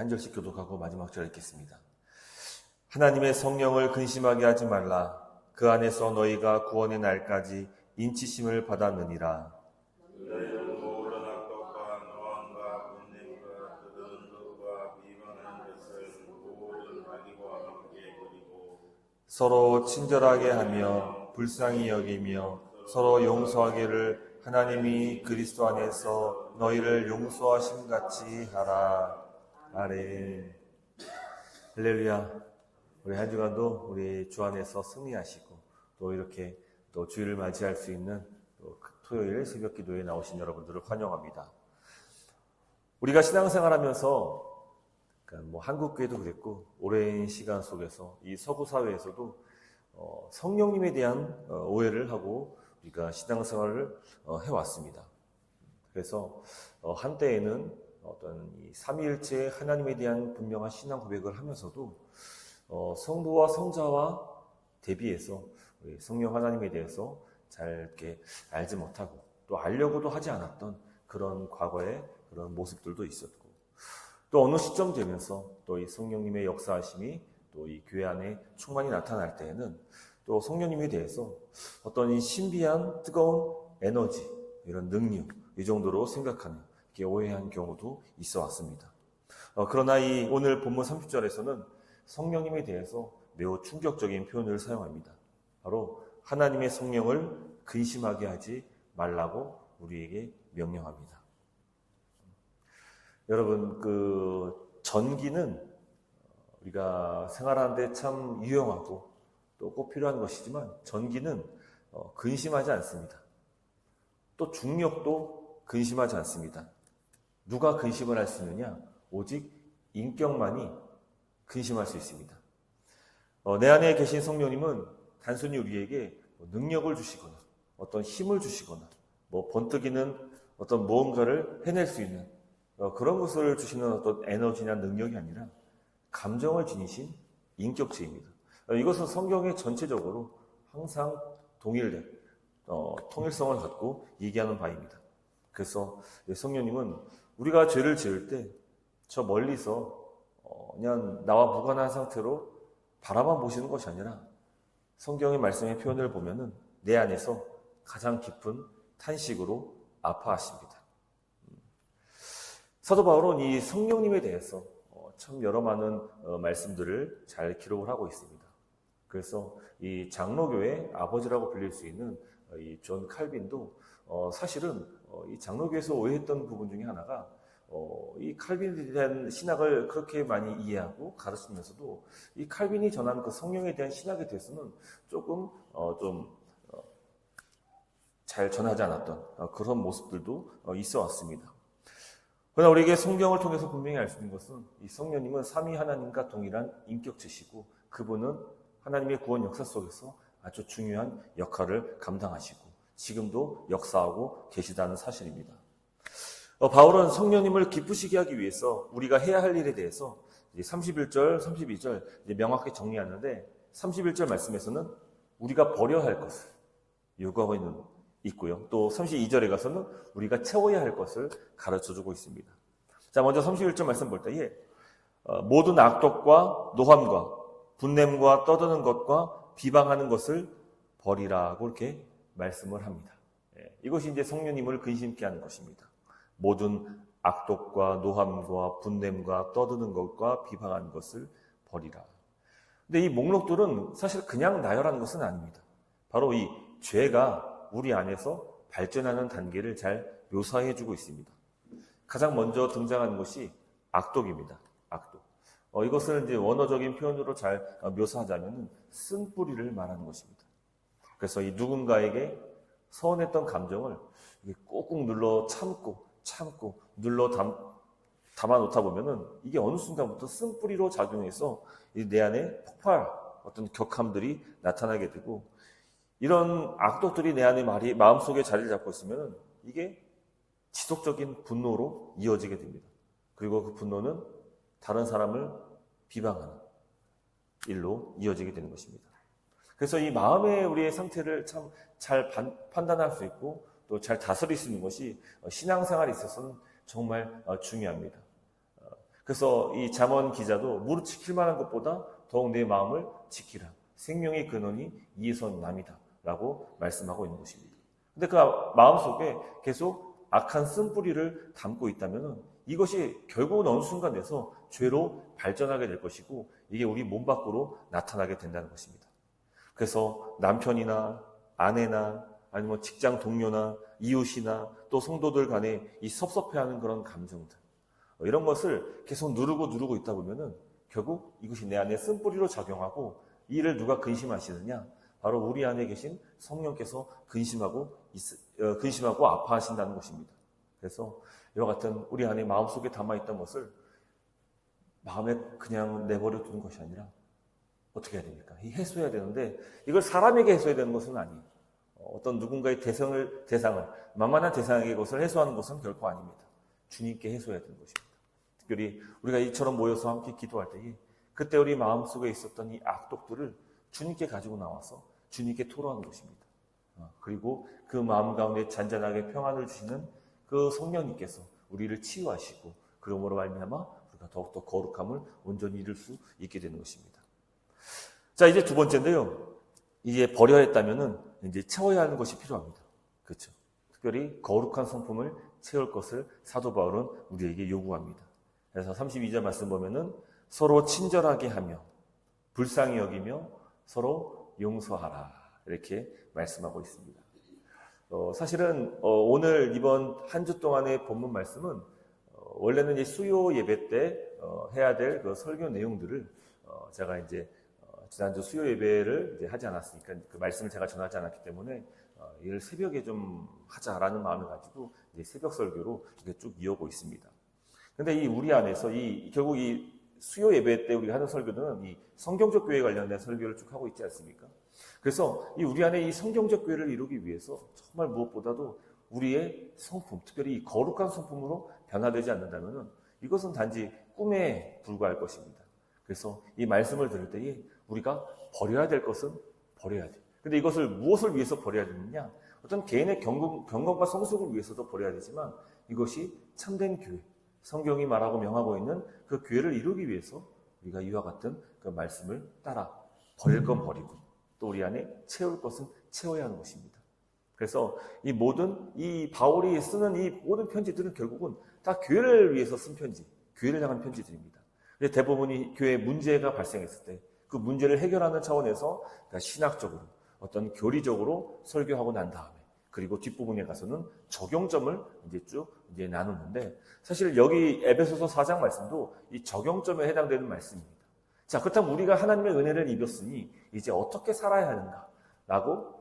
한 절씩 교독하고 마지막 절 읽겠습니다. 하나님의 성령을 근심하게 하지 말라. 그 안에서 너희가 구원의 날까지 인치심을 받았느니라. 너희는 모든 악독과 노함과 분냄과 뜨거운 것과 비방하는 것을 모든 악의와 함께 버리고 서로 친절하게 하며 불쌍히 여기며 서로 용서하기를 하나님이 그리스도 안에서 너희를 용서하심 같이 하라. 아멘. 할렐루야. 우리 한 주간도 우리 주 안에서 승리하시고 또 이렇게 또 주일을 맞이할 수 있는 또 토요일 새벽 기도에 나오신 여러분들을 환영합니다. 우리가 신앙생활하면서 그러니까 한국교회도 그랬고 오랜 시간 속에서 이 서구 사회에서도 성령님에 대한 오해를 하고 우리가 신앙생활을 해왔습니다. 그래서 한때에는 어떤 이 삼위일체 하나님에 대한 분명한 신앙 고백을 하면서도 성부와 성자와 대비해서 우리 성령 하나님에 대해서 잘 이렇게 알지 못하고 또 알려고도 하지 않았던 그런 과거의 그런 모습들도 있었고 또 어느 시점 되면서 또 이 성령님의 역사하심이 또 이 교회 안에 충만히 나타날 때에는 또 성령님에 대해서 어떤 이 신비한 뜨거운 에너지 이런 능력 이 정도로 생각하는 이렇게 오해한 경우도 있어 왔습니다. 그러나 이 오늘 본문 30절에서는 성령님에 대해서 매우 충격적인 표현을 사용합니다. 바로 하나님의 성령을 근심하게 하지 말라고 우리에게 명령합니다. 여러분, 전기는 우리가 생활하는데 참 유용하고 또 꼭 필요한 것이지만 전기는 근심하지 않습니다. 또 중력도 근심하지 않습니다. 누가 근심을 할 수 있느냐? 오직 인격만이 근심할 수 있습니다. 내 안에 계신 성령님은 단순히 우리에게 능력을 주시거나 어떤 힘을 주시거나 번뜩이는 어떤 무언가를 해낼 수 있는 그런 것을 주시는 어떤 에너지나 능력이 아니라 감정을 지니신 인격체입니다. 이것은 성경에 전체적으로 항상 동일된 통일성을 갖고 얘기하는 바입니다. 그래서 성령님은 우리가 죄를 지을 때 저 멀리서 그냥 나와 무관한 상태로 바라만 보시는 것이 아니라 성경의 말씀의 표현을 보면은 내 안에서 가장 깊은 탄식으로 아파하십니다. 사도 바울은 이 성령님에 대해서 참 여러 많은 말씀들을 잘 기록을 하고 있습니다. 그래서 이 장로교의 아버지라고 불릴 수 있는 이 존 칼빈도 사실은 이 장로교에서 오해했던 부분 중에 하나가 이 칼빈에 대한 신학을 그렇게 많이 이해하고 가르치면서도 이 칼빈이 전한 그 성령에 대한 신학에 대해서는 조금 잘 전하지 않았던 그런 모습들도 있어 왔습니다. 그러나 우리에게 성경을 통해서 분명히 알 수 있는 것은 이 성령님은 삼위 하나님과 동일한 인격체시고 그분은 하나님의 구원 역사 속에서 아주 중요한 역할을 감당하시고 지금도 역사하고 계시다는 사실입니다. 바울은 성령님을 기쁘시게 하기 위해서 우리가 해야 할 일에 대해서 31절, 32절 명확히 정리하는데 31절 말씀에서는 우리가 버려야 할 것을 요구하고 있고요. 또 32절에 가서는 우리가 채워야 할 것을 가르쳐주고 있습니다. 자, 먼저 31절 말씀 볼 때에 모든 악독과 노함과 분냄과 떠드는 것과 비방하는 것을 버리라고 이렇게 말씀을 합니다. 이것이 이제 성령님을 근심케 하는 것입니다. 모든 악독과 노함과 분냄과 떠드는 것과 비방하는 것을 버리라. 근데 이 목록들은 사실 그냥 나열하는 것은 아닙니다. 바로 이 죄가 우리 안에서 발전하는 단계를 잘 묘사해주고 있습니다. 가장 먼저 등장하는 것이 악독입니다. 악독. 이것을 이제 원어적인 표현으로 잘 묘사하자면 쓴뿌리를 말하는 것입니다. 그래서 이 누군가에게 서운했던 감정을 꾹꾹 눌러 참고 눌러 담아놓다 보면은 이게 어느 순간부터 쓴뿌리로 작용해서 내 안에 폭발 어떤 격함들이 나타나게 되고 이런 악독들이 내 안에 마음속에 자리를 잡고 있으면 이게 지속적인 분노로 이어지게 됩니다. 그리고 그 분노는 다른 사람을 비방하는 일로 이어지게 되는 것입니다. 그래서 이 마음의 우리의 상태를 참 잘 판단할 수 있고 또 잘 다스릴 수 있는 것이 신앙생활에 있어서는 정말 중요합니다. 그래서 이 잠언 기자도 무릇 지킬 만한 것보다 더욱 내 마음을 지키라. 생명의 근원이 이에서 남이다. 라고 말씀하고 있는 것입니다. 근데 그 마음속에 계속 악한 쓴뿌리를 담고 있다면 이것이 결국은 어느 순간 돼서 죄로 발전하게 될 것이고 이게 우리 몸 밖으로 나타나게 된다는 것입니다. 그래서 남편이나 아내나 아니면 직장 동료나 이웃이나 또 성도들 간에 이 섭섭해하는 그런 감정들 이런 것을 계속 누르고 있다 보면은 결국 이것이 내 안에 쓴뿌리로 작용하고 이를 누가 근심하시느냐? 바로 우리 안에 계신 성령께서 근심하고 아파하신다는 것입니다. 그래서 이와 같은 우리 안에 마음속에 담아있던 것을 마음에 그냥 내버려 두는 것이 아니라 어떻게 해야 됩니까? 해소해야 되는데 이걸 사람에게 해소해야 되는 것은 아니에요. 어떤 누군가의 대상을 만만한 대상에게 그것을 해소하는 것은 결코 아닙니다. 주님께 해소해야 되는 것입니다. 특별히 우리가 이처럼 모여서 함께 기도할 때에 그때 우리 마음속에 있었던 이 악독들을 주님께 가지고 나와서 주님께 토로하는 것입니다. 그리고 그 마음 가운데 잔잔하게 평안을 주시는 그 성령님께서 우리를 치유하시고 그러므로 말미암아 우리가 더욱더 거룩함을 온전히 이룰 수 있게 되는 것입니다. 자, 이제 두 번째인데요. 이제 버려야 했다면은 이제 채워야 하는 것이 필요합니다. 그렇죠? 특별히 거룩한 성품을 채울 것을 사도 바울은 우리에게 요구합니다. 그래서 32절 말씀 보면은 서로 친절하게 하며 불쌍히 여기며 서로 용서하라 이렇게 말씀하고 있습니다. 사실은 오늘 이번 한 주 동안의 본문 말씀은 원래는 이제 수요 예배 때 해야 될 그 설교 내용들을 제가 이제 지난주 수요 예배를 이제 하지 않았으니까 그 말씀을 제가 전하지 않았기 때문에 이를 새벽에 좀 하자라는 마음을 가지고 이제 새벽 설교로 이렇게 쭉 이어오고 있습니다. 근데 이 우리 안에서 결국 이 수요 예배 때 우리가 하는 설교는 이 성경적 교회에 관련된 설교를 쭉 하고 있지 않습니까? 그래서 이 우리 안에 이 성경적 교회를 이루기 위해서 정말 무엇보다도 우리의 성품, 특별히 이 거룩한 성품으로 변화되지 않는다면 이것은 단지 꿈에 불과할 것입니다. 그래서 이 말씀을 들을 때에 우리가 버려야 될 것은 버려야 돼. 근데 이것을 무엇을 위해서 버려야 되느냐? 어떤 개인의 경건과 성숙을 위해서도 버려야 되지만 이것이 참된 교회, 성경이 말하고 명하고 있는 그 교회를 이루기 위해서 우리가 이와 같은 그 말씀을 따라 버릴 건 버리고 또 우리 안에 채울 것은 채워야 하는 것입니다. 그래서 이 바울이 쓰는 이 모든 편지들은 결국은 다 교회를 위해서 쓴 편지, 교회를 향한 편지들입니다. 근데 대부분이 교회에 문제가 발생했을 때 그 문제를 해결하는 차원에서 신학적으로 어떤 교리적으로 설교하고 난 다음에 그리고 뒷부분에 가서는 적용점을 쭉 나누는데 사실 여기 에베소서 4장 말씀도 이 적용점에 해당되는 말씀입니다. 자, 그렇다면 우리가 하나님의 은혜를 입었으니 이제 어떻게 살아야 하는가라고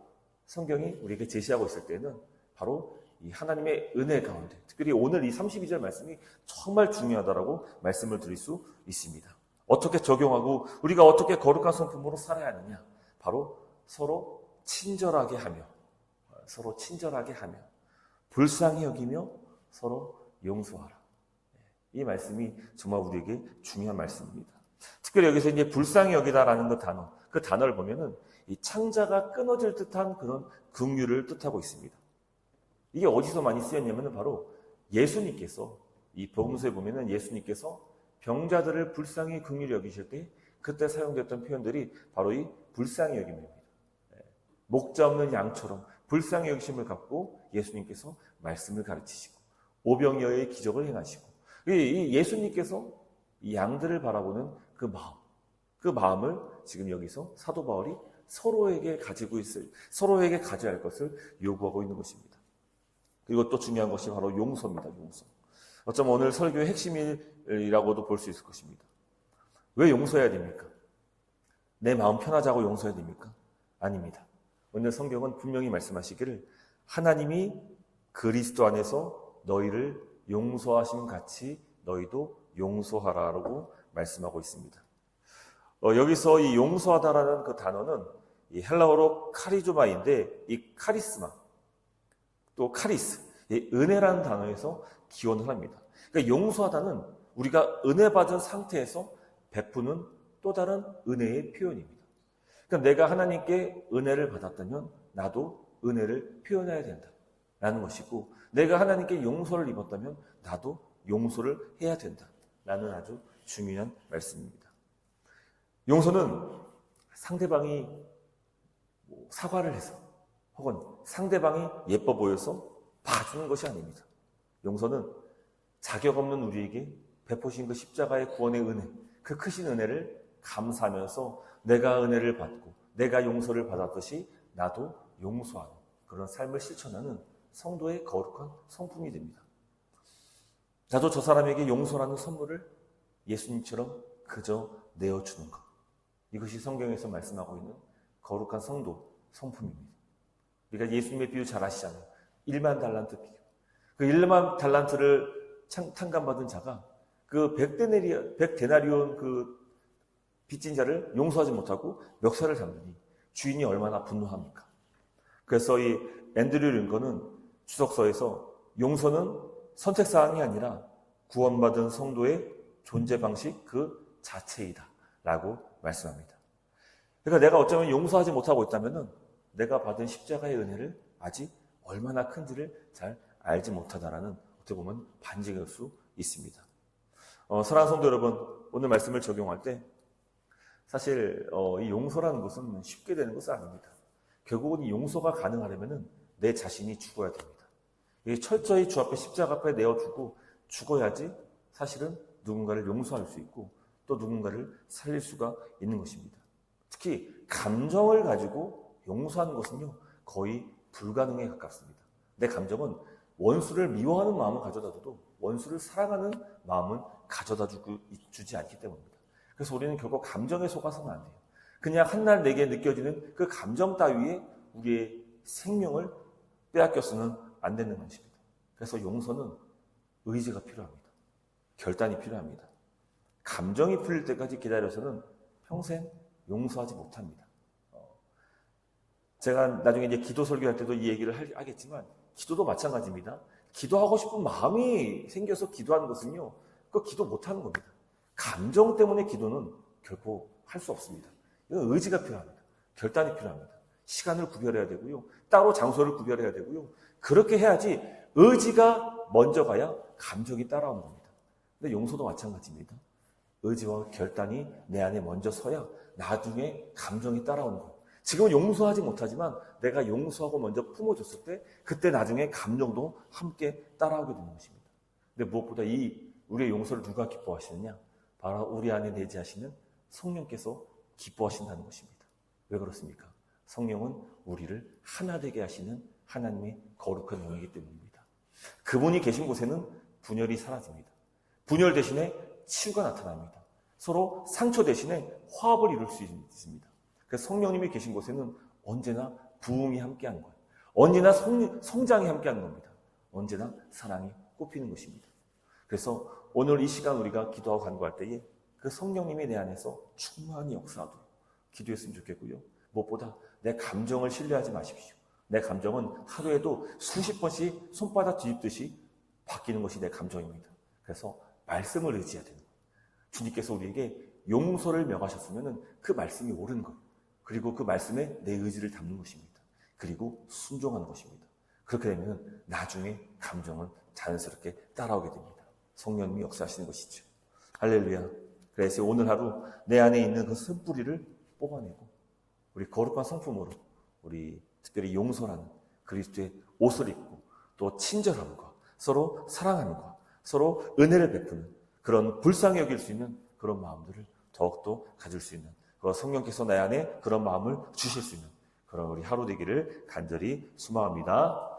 성경이 우리에게 제시하고 있을 때는 바로 이 하나님의 은혜 가운데 특별히 오늘 이 32절 말씀이 정말 중요하다라고 말씀을 드릴 수 있습니다. 어떻게 적용하고 우리가 어떻게 거룩한 성품으로 살아야 하느냐? 바로 서로 친절하게 하며 불쌍히 여기며 서로 용서하라. 이 말씀이 정말 우리에게 중요한 말씀입니다. 특별히 여기서 이제 불쌍히 여기다라는 그 단어를 보면은 이 창자가 끊어질 듯한 그런 긍휼을 뜻하고 있습니다. 이게 어디서 많이 쓰였냐면은 바로 예수님께서 이 복음서에 보면은 예수님께서 병자들을 불쌍히 긍휼히 여기실 때 그때 사용됐던 표현들이 바로 이 불쌍히 여김입니다. 목자 없는 양처럼 불쌍히 여기심을 갖고 예수님께서 말씀을 가르치시고 오병이어의 기적을 행하시고 이 예수님께서 이 양들을 바라보는 그 마음을 지금 여기서 사도 바울이 서로에게 가져야 할 것을 요구하고 있는 것입니다. 그리고 또 중요한 것이 바로 용서입니다. 용서. 어쩌면 오늘 설교의 핵심이라고도 볼 수 있을 것입니다. 왜 용서해야 됩니까? 내 마음 편하자고 용서해야 됩니까? 아닙니다. 오늘 성경은 분명히 말씀하시기를 하나님이 그리스도 안에서 너희를 용서하심 같이 너희도 용서하라라고 말씀하고 있습니다. 여기서 이 용서하다라는 그 단어는 이 헬라어로 카리조마인데 이 카리스마 또 카리스 이 은혜라는 단어에서 기원을 합니다. 그러니까 용서하다는 우리가 은혜 받은 상태에서 베푸는 또 다른 은혜의 표현입니다. 그러니까 내가 하나님께 은혜를 받았다면 나도 은혜를 표현해야 된다라는 것이고 내가 하나님께 용서를 입었다면 나도 용서를 해야 된다라는 라는 아주 중요한 말씀입니다. 용서는 상대방이 사과를 해서 혹은 상대방이 예뻐 보여서 봐주는 것이 아닙니다. 용서는 자격 없는 우리에게 베푸신 그 십자가의 구원의 은혜, 그 크신 은혜를 감사하면서 내가 은혜를 받고 내가 용서를 받았듯이 나도 용서하는 그런 삶을 실천하는 성도의 거룩한 성품이 됩니다. 나도 저 사람에게 용서라는 선물을 예수님처럼 그저 내어주는 것. 이것이 성경에서 말씀하고 있는 거룩한 성도 성품입니다. 우리가 예수님의 비유 잘 아시잖아요. 1만 달란트 비유. 그 1만 달란트를 탕감받은 자가 그 100데나리온 그 빚진 자를 용서하지 못하고 멱살을 잡느니 주인이 얼마나 분노합니까? 그래서 이 앤드류 링컨은 주석서에서 용서는 선택사항이 아니라 구원받은 성도의 존재 방식 그 자체이다 라고 말씀합니다. 그러니까 내가 어쩌면 용서하지 못하고 있다면 내가 받은 십자가의 은혜를 아직 얼마나 큰지를 잘 알지 못하다라는 어떻게 보면 반증일 수 있습니다. 사랑하는 성도 여러분, 오늘 말씀을 적용할 때 사실 이 용서라는 것은 쉽게 되는 것은 아닙니다. 결국은 이 용서가 가능하려면 내 자신이 죽어야 됩니다. 철저히 주 앞에 십자가 앞에 내어주고 죽어야지 사실은 누군가를 용서할 수 있고 또 누군가를 살릴 수가 있는 것입니다. 특히 감정을 가지고 용서하는 것은요 거의 불가능에 가깝습니다. 내 감정은 원수를 미워하는 마음을 가져다줘도 원수를 사랑하는 마음은 가져다 주지 않기 때문입니다. 그래서 우리는 결국 감정에 속아서는 안 돼요. 그냥 한날 내게 느껴지는 그 감정 따위에 우리의 생명을 빼앗겨서는 안 되는 것입니다. 그래서 용서는 의지가 필요합니다. 결단이 필요합니다. 감정이 풀릴 때까지 기다려서는 평생 용서하지 못합니다. 제가 나중에 이제 기도 설교할 때도 이 얘기를 하겠지만 기도도 마찬가지입니다. 기도하고 싶은 마음이 생겨서 기도하는 것은요, 그 기도 못하는 겁니다. 감정 때문에 기도는 결코 할 수 없습니다. 이건 의지가 필요합니다. 결단이 필요합니다. 시간을 구별해야 되고요. 따로 장소를 구별해야 되고요. 그렇게 해야지 의지가 먼저 가야 감정이 따라오는 겁니다. 근데 용서도 마찬가지입니다. 의지와 결단이 내 안에 먼저 서야 나중에 감정이 따라오는 거예요. 지금은 용서하지 못하지만 내가 용서하고 먼저 품어줬을 때 그때 나중에 감정도 함께 따라오게 되는 것입니다. 근데 무엇보다 이 우리의 용서를 누가 기뻐하시느냐? 바로 우리 안에 내재하시는 성령께서 기뻐하신다는 것입니다. 왜 그렇습니까? 성령은 우리를 하나 되게 하시는 하나님의 거룩한 영이기 때문입니다. 그분이 계신 곳에는 분열이 사라집니다. 분열 대신에 치유가 나타납니다. 서로 상처 대신에 화합을 이룰 수 있습니다. 그래서 성령님이 계신 곳에는 언제나 부흥이 함께하는 거예요. 언제나 성장이 함께하는 겁니다. 언제나 사랑이 꽃피는 것입니다. 그래서 오늘 이 시간 우리가 기도하고 간구할 때에 그 성령님이 내 안에서 충만히 역사하도록 기도했으면 좋겠고요. 무엇보다 내 감정을 신뢰하지 마십시오. 내 감정은 하루에도 수십 번씩 손바닥 뒤집듯이 바뀌는 것이 내 감정입니다. 그래서 말씀을 의지해야 되는 거예요. 주님께서 우리에게 용서를 명하셨으면 그 말씀이 옳은 것, 그리고 그 말씀에 내 의지를 담는 것입니다. 그리고 순종하는 것입니다. 그렇게 되면 나중에 감정은 자연스럽게 따라오게 됩니다. 성령님이 역사하시는 것이죠. 할렐루야. 그래서 오늘 하루 내 안에 있는 그 쓴뿌리를 뽑아내고 우리 거룩한 성품으로 우리 특별히 용서라는 그리스도의 옷을 입고 또 친절함과 서로 사랑함과 서로 은혜를 베푸는 그런 불쌍히 여길 수 있는 그런 마음들을 더욱더 가질 수 있는 성령께서 내 안에 그런 마음을 주실 수 있는 그런 우리 하루 되기를 간절히 소망합니다.